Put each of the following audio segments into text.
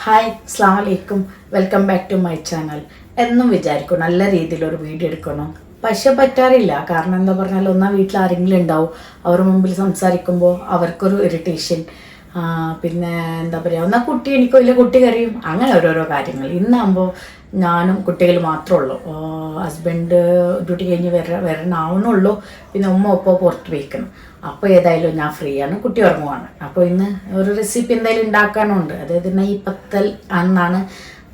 Hi അസ്സലാമു അലൈക്കും welcome back to my channel. എന്നും വിചാരിക്കും നല്ല രീതിയിലൊരു വീഡിയോ എടുക്കണം, പക്ഷെ പറ്റാറില്ല. കാരണം എന്താ പറഞ്ഞാൽ ഒന്നാം വീട്ടിൽ ആരെങ്കിലും ഉണ്ടാവും, അവർ മുമ്പിൽ സംസാരിക്കുമ്പോൾ അവർക്കൊരു ഇറിറ്റേഷൻ, പിന്നെ എന്താ പറയുക, ഒന്നാ കുട്ടി എനിക്കോ ഇല്ല കുട്ടി കരയും, അങ്ങനെ ഓരോരോ കാര്യങ്ങൾ. ഇന്നാകുമ്പോൾ ഞാനും കുട്ടികൾ മാത്രമേ ഉള്ളൂ. ഹസ്ബൻഡ് ഡ്യൂട്ടി കഴിഞ്ഞ് വരണാവണുള്ളൂ. പിന്നെ ഉമ്മ ഒപ്പം പുറത്ത് പോയിക്കണം. അപ്പോൾ ഏതായാലും ഞാൻ ഫ്രീ ആണ്, കുട്ടി ഉറങ്ങുവാണ്. അപ്പോൾ ഇന്ന് ഒരു റെസിപ്പി എന്തായാലും ഉണ്ടാക്കാനുണ്ട്. അതായത് നെയ് പത്തൽ എന്നാണ്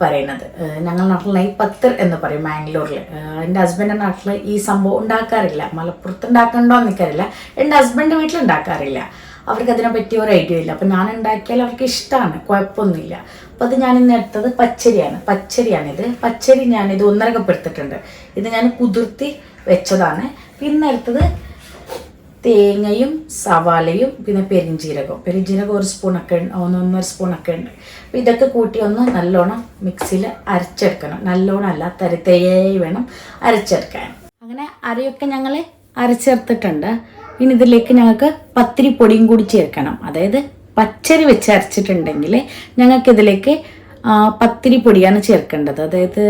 പറയുന്നത്. ഞങ്ങൾ നാട്ടിൽ നെയ് പത്തർ എന്ന് പറയും മാംഗ്ലൂരിൽ. എൻ്റെ ഹസ്ബൻഡിൻ്റെ നാട്ടിൽ ഈ സംഭവം ഉണ്ടാക്കാറില്ല. മലപ്പുറത്ത് ഉണ്ടാക്കണ്ടോ എന്ന് എനിക്കറിയില്ല. എൻ്റെ ഹസ്ബൻഡ് വീട്ടിൽ ഉണ്ടാക്കാറില്ല. അവർക്ക് അതിനെ പറ്റി ഒരു ഐഡിയ ഇല്ല. അപ്പം ഞാൻ ഉണ്ടാക്കിയാൽ അവർക്ക് ഇഷ്ടമാണ്, കുഴപ്പമൊന്നുമില്ല. അപ്പോൾ അത് ഞാനിന്ന് എടുത്തത് പച്ചരിയാണിത്. പച്ചരി ഞാനിത് 1.5 കപ്പ് എടുത്തിട്ടുണ്ട്. ഇത് ഞാൻ കുതിർത്തി വെച്ചതാണ്. പിന്നെ എടുത്തത് തേങ്ങയും സവാളയും പിന്നെ പെരിഞ്ജീരകം 1 സ്പൂണൊക്കെ ഉണ്ട്, 1.5 സ്പൂണൊക്കെ ഉണ്ട്. അപ്പോൾ ഇതൊക്കെ കൂട്ടി ഒന്ന് നല്ലോണം മിക്സിയിൽ അരച്ചെടുക്കണം. നല്ലോണം അല്ല, തരിതയായി വേണം അരച്ചെടുക്കാൻ. അങ്ങനെ അരയൊക്കെ ഞങ്ങൾ അരച്ചെടുത്തിട്ടുണ്ട്. ഇനി ഇതിലേക്ക് ഞങ്ങൾക്ക് പത്തിരി പൊടിയും കൂടി ചേർക്കണം. അതായത് പച്ചരി വെച്ച് അരച്ചിട്ടുണ്ടെങ്കിൽ ഞങ്ങൾക്കിതിലേക്ക് പത്തിരി പൊടിയാണ് ചേർക്കേണ്ടത്. അതായത്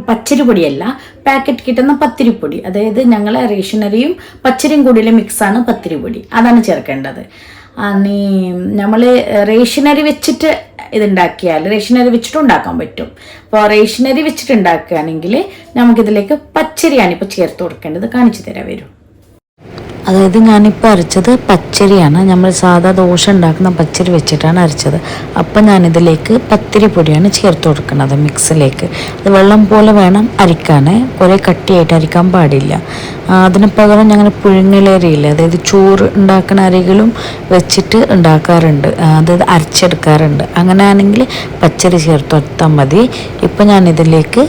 പച്ചരി പൊടിയല്ല, പാക്കറ്റ് കിട്ടുന്ന പത്തിരിപ്പൊടി. അതായത് ഞങ്ങൾ റേഷനറിയും പച്ചരിയും കൂടിയുള്ള മിക്സാണ് പത്തിരി പൊടി, അതാണ് ചേർക്കേണ്ടത്. നമ്മൾ റേഷനറി വെച്ചിട്ട് ഇതുണ്ടാക്കിയാൽ റേഷനറി വെച്ചിട്ട് ഉണ്ടാക്കാൻ പറ്റും. അപ്പോൾ റേഷനറി വെച്ചിട്ട് ഉണ്ടാക്കുകയാണെങ്കിൽ നമുക്കിതിലേക്ക് പച്ചരിയാണ് ഇപ്പോൾ ചേർത്ത് കൊടുക്കേണ്ടത്. കാണിച്ചു തരാൻ വരും. അതായത് ഞാനിപ്പോൾ അരച്ചത് പച്ചരിയാണ്. നമ്മൾ സാധാ ദോശ ഉണ്ടാക്കുന്ന പച്ചരി വെച്ചിട്ടാണ് അരച്ചത്. അപ്പം ഞാനിതിലേക്ക് പത്തിരി പൊടിയാണ് ചേർത്ത് കൊടുക്കുന്നത് മിക്സിലേക്ക്. അത് വെള്ളം പോലെ വേണം അരിക്കാൻ, കുറേ കട്ടിയായിട്ട് അരിക്കാൻ പാടില്ല. അതിന് പകരം ഞങ്ങൾ പുഴുങ്ങലരിയില്ല, അതായത് ചോറ് ഉണ്ടാക്കുന്ന അരികളും വെച്ചിട്ട് ഉണ്ടാക്കാറുണ്ട്, അതായത് അരച്ചെടുക്കാറുണ്ട്. അങ്ങനെയാണെങ്കിൽ പച്ചരി ചേർത്ത് കൊടുത്താൽ മതി. ഇപ്പം ഞാനിതിലേക്ക്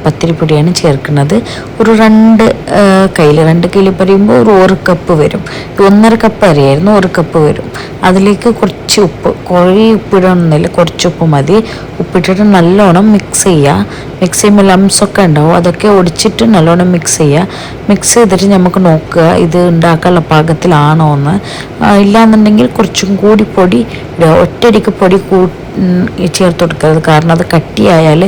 പത്തിരിപ്പൊടിയാണ് ചേർക്കുന്നത്. ഒരു 2 കയ്യിൽ പറയുമ്പോൾ ഒരു 1 കപ്പ് വരും. 1.5 കപ്പ് അരിയായിരുന്നു, 1 കപ്പ് വരും. അതിലേക്ക് കുറച്ച് ഉപ്പ്, കുറേ ഉപ്പിടണമെന്നില്ല, കുറച്ച് ഉപ്പ് മതി. ഉപ്പിട്ടിട്ട് നല്ലോണം മിക്സ് ചെയ്യുക. മിക്സ് ചെയ്യുമ്പോൾ ലംസൊക്കെ ഉണ്ടാവും, അതൊക്കെ ഒടിച്ചിട്ട് നല്ലോണം മിക്സ് ചെയ്യുക. മിക്സ് ചെയ്തിട്ട് നമുക്ക് നോക്കുക ഇത് ഉണ്ടാക്കാനുള്ള പാകത്തിലാണോ എന്ന്. ഇല്ലാന്നുണ്ടെങ്കിൽ കുറച്ചും കൂടി പൊടി ഒറ്റയടിക്ക് പൊടി ചേർത്ത് കൊടുക്കരുത്. കാരണം അത് കട്ടിയായാൽ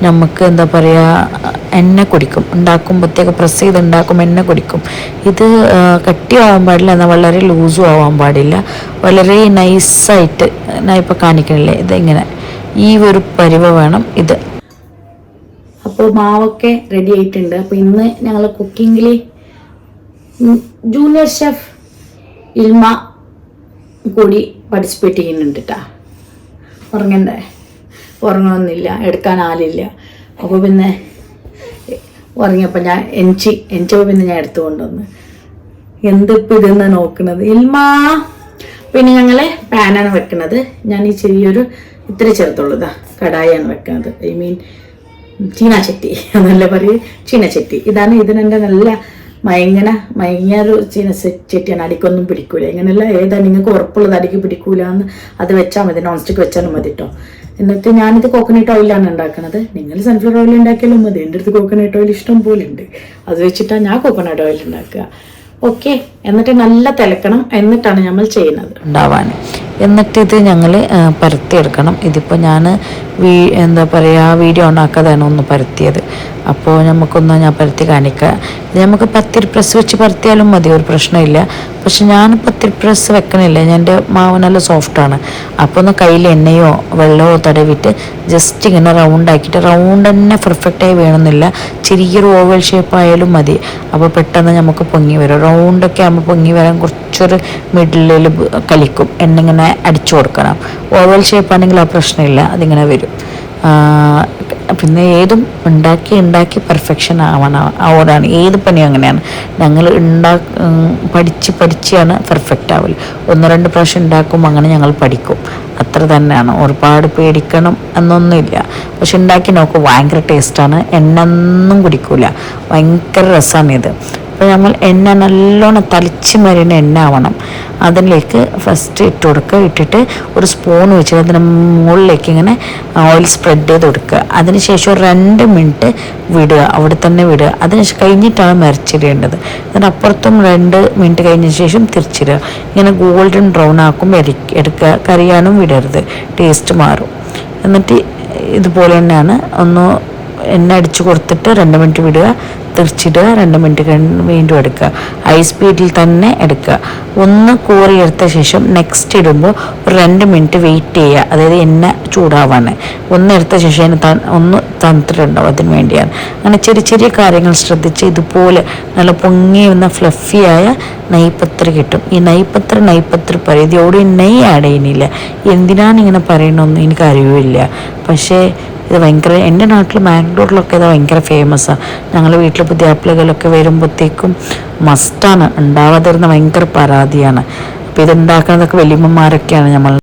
നമുക്ക് എന്താ പറയുക, എണ്ണ കുടിക്കും. ഉണ്ടാക്കുമ്പോഴത്തേക്ക് പ്രസ് ചെയ്ത് ഉണ്ടാക്കുമ്പോൾ എണ്ണ കുടിക്കും. ഇത് കട്ടിയാവാൻ പാടില്ല, എന്നാൽ വളരെ ലൂസും ആവാൻ പാടില്ല. വളരെ നൈസായിട്ട് ഞാൻ ഇപ്പോൾ കാണിക്കണില്ലേ, ഇതിങ്ങനെ ഈ ഒരു പരിവ വേണം ഇത്. അപ്പോൾ മാവൊക്കെ റെഡി ആയിട്ടുണ്ട്. അപ്പോൾ ഇന്ന് ഞങ്ങൾ കുക്കിങ്ങിൽ ജൂനിയർ ഷെഫ് ഇൽമ കൂടി പാർട്ടിസിപ്പേറ്റ് ചെയ്യുന്നുണ്ട് കേട്ടോ. ഉറങ്ങണ്ടേ, ഉറങ്ങണമെന്നില്ല, എടുക്കാൻ ആളില്ല. അപ്പോൾ പിന്നെ ഉറങ്ങിയപ്പോൾ ഞാൻ എണിച്ചപ്പോൾ പിന്നെ ഞാൻ എടുത്തു കൊണ്ടുവന്ന് എന്തിപ്പോൾ ഇതെന്ന് നോക്കുന്നത്. ഇൽമാ. പിന്നെ ഞങ്ങൾ പാനാണ് വെക്കുന്നത്. ഞാൻ ഈ ചെറിയൊരു ഇത്ര ചേർത്തുള്ളൂ, കടായാണ് വെക്കുന്നത്. ഐ മീൻ ചീനച്ചട്ടി എന്നല്ല പറയും, ചീനച്ചട്ടി. ഇതിനെൻ്റെ നല്ല മയങ്ങിയൊരു ചീനച്ചട്ടിയാണ്. അടിക്കൊന്നും പിടിക്കൂല. ഇങ്ങനെയല്ല, ഏതാ നിങ്ങൾക്ക് ഉറപ്പുള്ളത് അടിക്ക് പിടിക്കൂല എന്ന് അത് വെച്ചാൽ മതി, നോൺ സ്റ്റിക്ക് വെച്ചാലും മതി കേട്ടോ. എന്നിട്ട് ഞാനിത് കോക്കനട്ട് ഓയിലാണ് ഉണ്ടാക്കുന്നത്. നിങ്ങൾ സൺഫ്ലവർ ഓയിൽ ഉണ്ടാക്കിയാലും മതി. എൻ്റെ അടുത്ത് കോക്കനട്ട് ഓയിൽ ഇഷ്ടം പോലെ ഉണ്ട്, അത് വെച്ചിട്ടാണ് ഞാൻ കോക്കനട്ട് ഓയിൽ ഉണ്ടാക്കുക. ഓക്കെ, എന്നിട്ട് നല്ല തിളക്കണം, എന്നിട്ടാണ് നമ്മൾ ചെയ്യുന്നത് ഉണ്ടാവാൻ. എന്നിട്ട് ഞങ്ങൾ പരത്തിയെടുക്കണം. ഇതിപ്പോൾ ഞാൻ എന്താ പറയുക, വീഡിയോ ഓണാക്കാതാണ് ഒന്ന് പരത്തിയത്. അപ്പോൾ ഞാൻ പരത്തി കാണിക്കാം. ഇത് നമുക്ക് പത്തിരി പ്രസ് വെച്ച് പരത്തിയാലും മതി, ഒരു പ്രശ്നമില്ല. പക്ഷെ ഞാൻ പത്തിരി പ്രസ് വെക്കണില്ല, എൻ്റെ മാവ് നല്ല സോഫ്റ്റാണ്. അപ്പോൾ ഒന്ന് കയ്യിൽ എണ്ണയോ വെള്ളമോ തടവിട്ട് ജസ്റ്റ് ഇങ്ങനെ റൗണ്ടാക്കിയിട്ട്, റൗണ്ട് തന്നെ പെർഫെക്റ്റായി വേണമെന്നില്ല, ചെറിയൊരു ഓവൽ ഷേപ്പ് ആയാലും മതി. അപ്പോൾ പെട്ടെന്ന് നമുക്ക് പൊങ്ങി വരും. റൗണ്ടൊക്കെ ആകുമ്പോൾ പൊങ്ങി വരാൻ കുറച്ചൊരു മിഡിലിൽ കലിക്കും. എണ്ണ ഇങ്ങനെ അടിച്ചു കൊടുക്കണം. ഓവൽ ഷേപ്പാണെങ്കിൽ ആ പ്രശ്നമില്ല, അതിങ്ങനെ വരും. പിന്നെ ഏതും ഉണ്ടാക്കി പെർഫെക്ഷൻ ആവാനാണ് ഏത് പണിയും അങ്ങനെയാണ്. ഞങ്ങൾ പഠിച്ചാണ് പെർഫെക്റ്റ് ആവല്. 1-2 പ്രാവശ്യം ഉണ്ടാക്കുമ്പോൾ അങ്ങനെ ഞങ്ങൾ പഠിക്കും, അത്ര തന്നെയാണ്. ഒരുപാട് പേടിക്കണം എന്നൊന്നുമില്ല. പക്ഷെ ഉണ്ടാക്കി നോക്കും, ഭയങ്കര ടേസ്റ്റാണ്. എണ്ണൊന്നും കുടിക്കൂല, ഭയങ്കര രസമാണിത്. അപ്പോൾ നമ്മൾ എണ്ണ നല്ലോണം തളിച്ച് മരുന്ന എണ്ണ ആവണം. അതിലേക്ക് ഫസ്റ്റ് ഇട്ട് കൊടുക്കുക. ഇട്ടിട്ട് ഒരു സ്പൂൺ വെച്ചിട്ട് അതിന് മുകളിലേക്ക് ഇങ്ങനെ ഓയിൽ സ്പ്രെഡ് ചെയ്ത് കൊടുക്കുക. അതിനുശേഷം ഒരു 2 മിനിറ്റ് വിടുക, അവിടെ തന്നെ വിടുക. അതിന് കഴിഞ്ഞിട്ടാണ് മരിച്ചിടേണ്ടത്. അതിനപ്പുറത്തും 2 മിനിറ്റ് കഴിഞ്ഞ ശേഷം തിരിച്ചിടുക. ഇങ്ങനെ ഗോൾഡൻ ബ്രൗൺ ആക്കുമ്പോൾ എടുക്കുക. കരിയാനും വിടരുത്, ടേസ്റ്റ് മാറും. എന്നിട്ട് ഇതുപോലെ തന്നെയാണ് ഒന്ന് എണ്ണ അടിച്ച് കൊടുത്തിട്ട് 2 മിനിറ്റ് വിടുക, തിരിച്ചിടുക, 2 മിനിറ്റ് വീണ്ടും എടുക്കുക. ഹൈ സ്പീഡിൽ തന്നെ എടുക്കുക. ഒന്ന് കോരിയെടുത്ത ശേഷം നെക്സ്റ്റ് ഇടുമ്പോൾ ഒരു 2 മിനിറ്റ് വെയിറ്റ് ചെയ്യുക. അതായത് എണ്ണ ചൂടാവാൻ. ഒന്ന് എടുത്ത ശേഷം ഒന്ന് തണുത്തിട്ടുണ്ടാവും, അതിന് വേണ്ടിയാണ്. അങ്ങനെ ചെറിയ ചെറിയ കാര്യങ്ങൾ ശ്രദ്ധിച്ച് ഇതുപോലെ നല്ല പൊങ്ങി വന്ന ഫ്ലഫിയായ നെയ്പത്തർ കിട്ടും. ഈ നെയ്പത്തർ പറയും. ഇത് എവിടെയും നെയ്യ് ആഡ് ചെയ്യുന്നില്ല. എന്തിനാണ് ഇങ്ങനെ പറയണമെന്ന് എനിക്ക് അറിയില്ല. പക്ഷേ ഇത് ഭയങ്കര, എൻ്റെ നാട്ടിൽ മാഗ്ഡോറിലൊക്കെ ഇത് ഭയങ്കര ഫേമസാണ്. ഞങ്ങൾ വീട്ടിൽ പുതിയാപ്പിളകളൊക്കെ വരുമ്പോഴത്തേക്കും മസ്റ്റാണ്, ഉണ്ടാവാതിരുന്ന ഭയങ്കര പരാതിയാണ്. അപ്പോൾ ഇത് ഉണ്ടാക്കുന്നതൊക്കെ വലിയമ്മമാരൊക്കെയാണ് നമ്മൾ